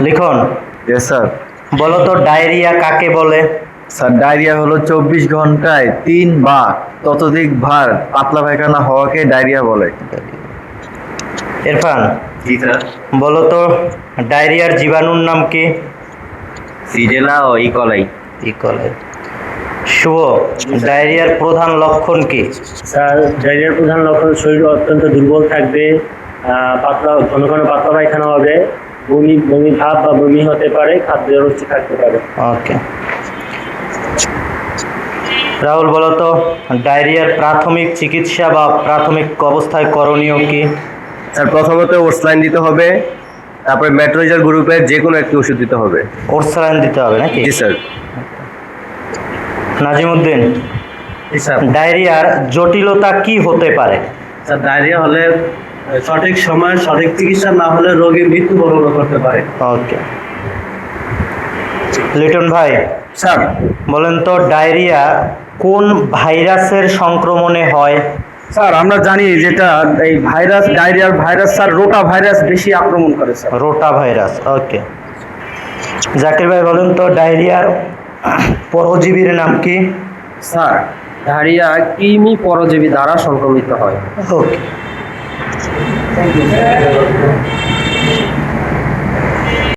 লিখন, yes sir. বলো তো ডায়রিয়া কাকে বলে? স্যার ডায়রিয়া হলো 24 ঘন্টায় 3 বা ততোধিক ভার পাতলা পায়খানা হওয়াকে ডায়রিয়া বলে। ইরফান, জি স্যার। বলো তো ডায়রিয়ার জীবাণুর নাম কি? সিজেলা ও ইকোলাই। ইকোলাই। শুভ, ডায়রিয়ার প্রধান লক্ষণ কি? স্যার ডায়রিয়ার প্রধান লক্ষণ শরীর অত্যন্ত দুর্বল থাকবে, পাতলা ঘন ঘন পাতলা পায়খানা হবে, বমি বমি ভাব বা বমি হতে পারে, খাদ্যের রুচি থাকতে পারে। ওকে। রাহুল, বলো তো ডায়রিয়ার প্রাথমিক চিকিৎসা বা প্রাথমিক অবস্থায় করণীয় কি? স্যার প্রথমত ওরসলাইন দিতে হবে, তারপরে মেট্রোজেল গ্রুপের যে কোনো একটি ওষুধ দিতে হবে। ওরসালাইন দিতে হবে নাকি? জি স্যার। নাজিমুদ্দিন, জি স্যার। ডায়রিয়ার জটিলতা কি হতে পারে? স্যার ডায়রিয়া হলে সঠিক সময়ে সঠিক চিকিৎসা না হলে রোগী মৃত্যুবরণ করতে পারে। ওকে। লিটন ভাই, স্যার বলেন তো ডায়রিয়া কোন ভাইরাসের সংক্রমণে হয়? স্যার আমরা জানি যেটা এই ভাইরাস, ডায়রিয়ার ভাইরাস স্যার রোটা ভাইরাস বেশি আক্রমণ করে sir. Rotavirus. Okay. Zakir ভাই, বলেন তো ডায়রিয়ার পরজীবীর নাম কি? স্যার ডায়রিয়া কৃমি পরজীবী দ্বারা সংক্রমিত হয়। ওকে।